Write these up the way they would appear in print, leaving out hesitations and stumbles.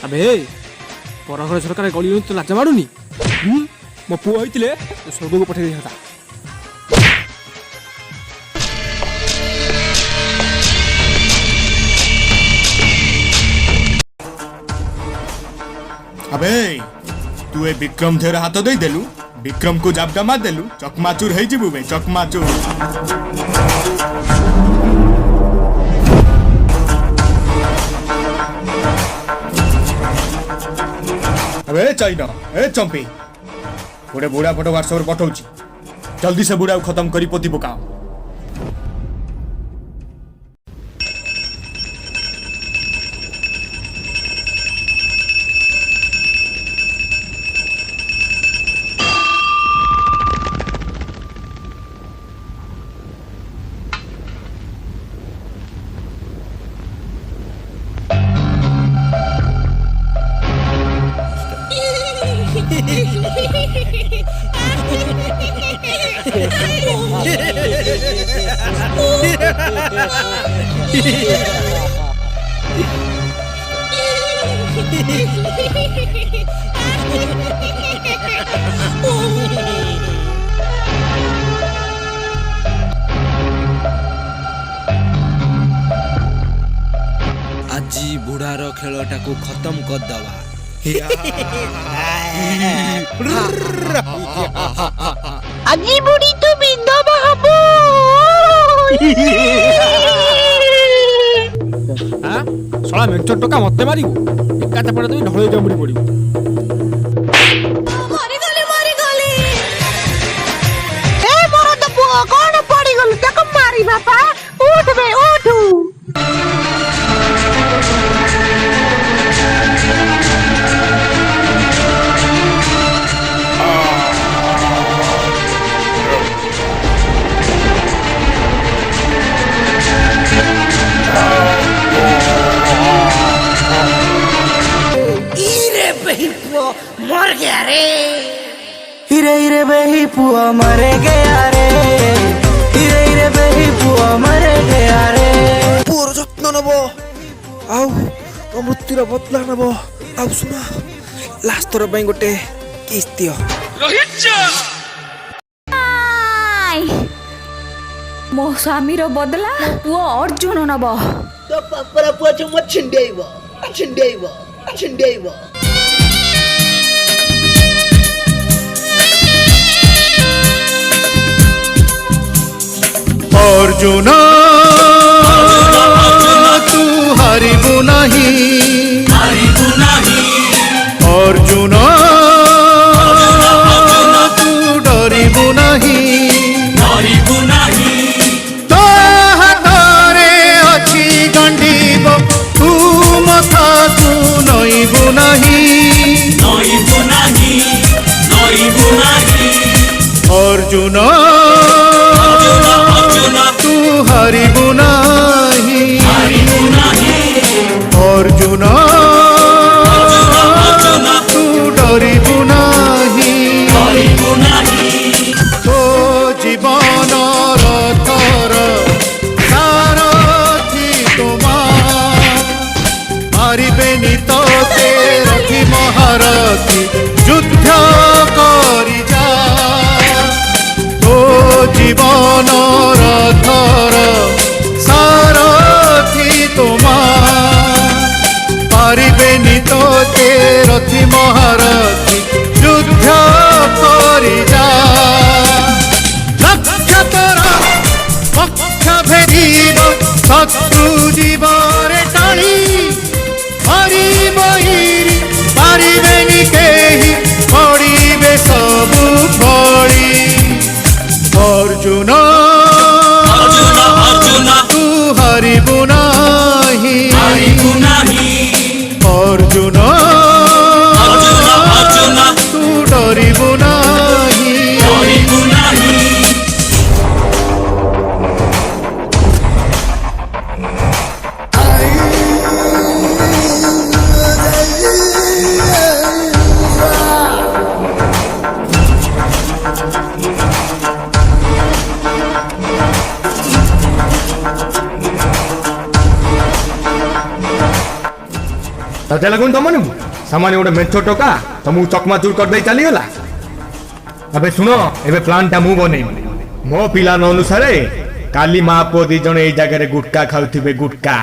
अबे पर घर सरकार गली तो लाज मारुनी मो पुआ होइतिले स्वर्ग को पठे देता। अबे तू ए विक्रम थेर हाथ दे देलु विक्रम को जाबटा मार देलु चकमाचूर है जीबू बे चकमाचूर। अबे चाइना ए चंपी गोटे बुढ़ा फोटो व्हाट्सएप पठाऊची जल्दी से बुढ़ा खत्म करी पोती पकाओ। आजी बुढ़ार खेलटा को खत्म कर दवा। आजी बुढ़ी तो बिंदा बाबू हां सळा मेंचर टका मते मारिबो एका चापड़ा तुम ढळे जमड़ी पड़िबो। मारी गली ए मोर तो पुआ कोन पड़ी गल तक मारी बापा उठ बे उठ। मर गया रे हिरे हिरे बही पुआ मर गया रे हिरे हिरे बही पुआ मर गया रे पुअर যত্ন নব আউ মৃত্যুর বদলা নব আউ শুনা লাস্ট থর পাই গোটে কিস দিও मो स्वामीर बदला पुओ अर्जुन नब तो पपरा पुआ चुम छिंडेइबो अर्जुन तू हारिबु नहीं अर्जुन तू डरिबु नहीं तो हाथरे अच्छी गंडीब तू मथा तू नईबु नहीं अर्जुन तू हारिबु नहीं अर्जुन तू डरिबु नहीं तो जीवन रथर सारथी तुम्हार मारिबेनी तो रथी महारथी युद्ध करी जा तो जीवन रथर सारथी तुम्हार पारिबेनी तो रथी महारथी युद्ध करी जा नक्षत्र पक्ष भेदीब शत्रु जीवरे टाणी हरि बहिरी पारिबेनी केही पड़िबे सबु फड़ी अर्जुन तू हारिबु नहीं अर्जुन तू डरिबु नहीं लज्जा लगुन तमनु सामान्य गोटे मेछो टोका तुमको चकमाचूर कर दे चली गला अबे सुनो एबे प्लान टा मु बने मो प्लान अनुसार काली माँ पुओ दी जण ए जगह गुटका खाउथिबे गुटका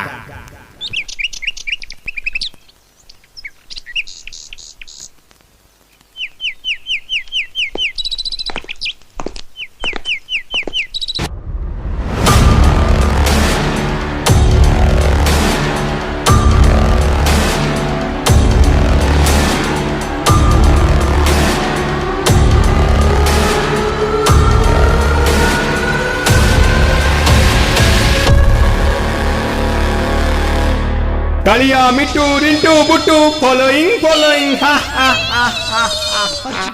कालिया मिट्टू रिंटू बुट्टू फॉलोइंग हा हा हा हा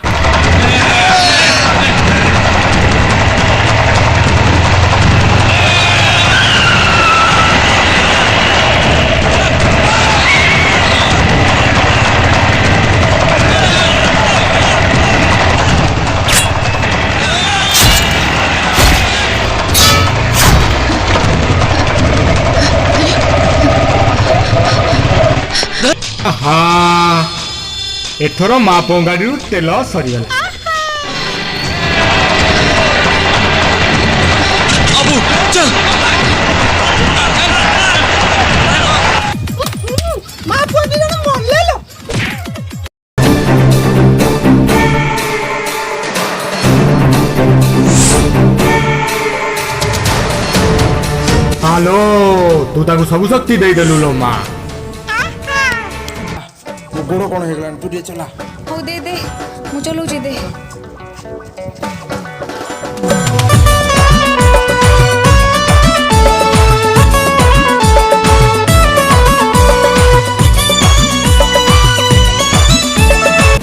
एथर मापो गाड़ी तेल सरीगला हेलो तू ताकू सब शक्ति दे देलु लो माँ गोड़ कौन हो गला तू टे चला ହଉ ଦେ ଦେ ମୁଁ ଚଲଉଛି ଦେ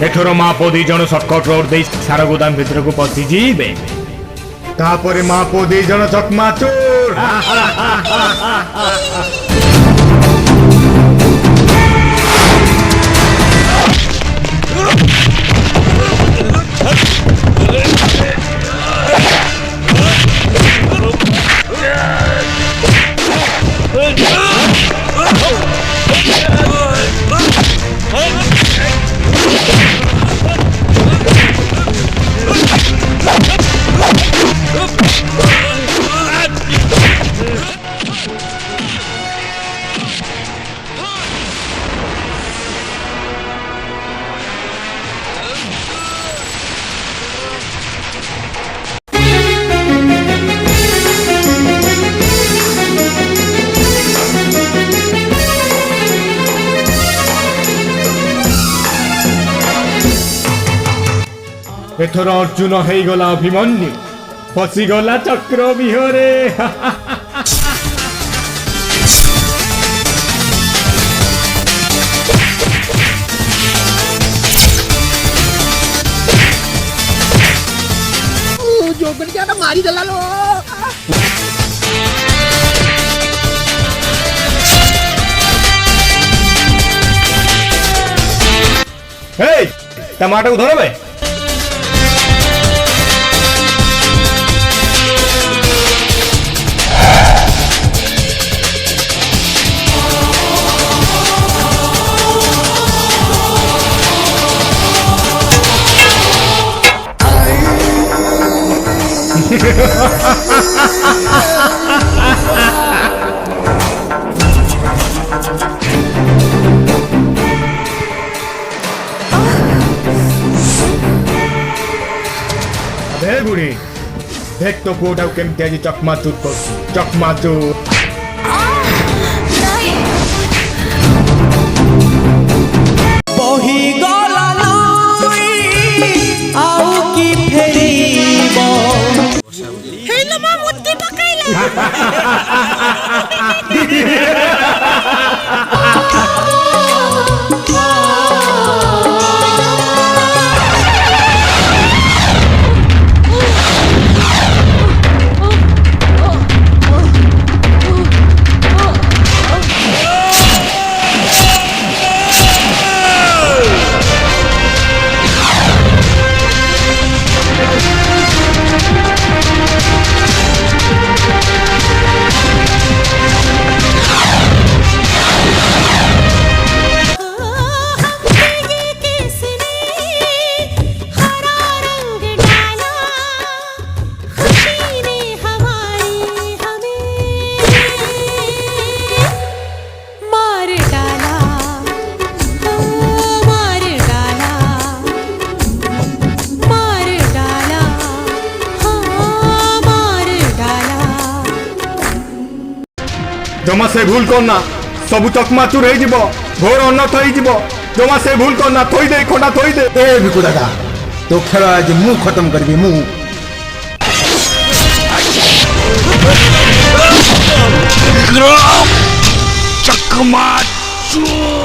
एथर माँ पो दी जण सर्टकट रोड दे सारा गोदाम भीतर को पसी जीबे तापरे माँ पो दी जण चकमाचूर एथर अर्जुन हो गला अभिमन्यु फसीगला चक्र विहरे जोगन क्या मारी दला लो टमाटर उधर बे अबे बुढ़ी देख तो कोटा केमती आज चकमाचूर कर चकमाचूर बही गला नई आउ की फेरीबो हेलो मां मुट्ठी पकैला जमा से भूल करना सबू चकमाचुर हो घोर अनर्थ हो जमा से भूल करना थोई दे खंडा थोई दे ए भिकु दादा तो खेल आज मु खत्म करबी मु चकमाचूर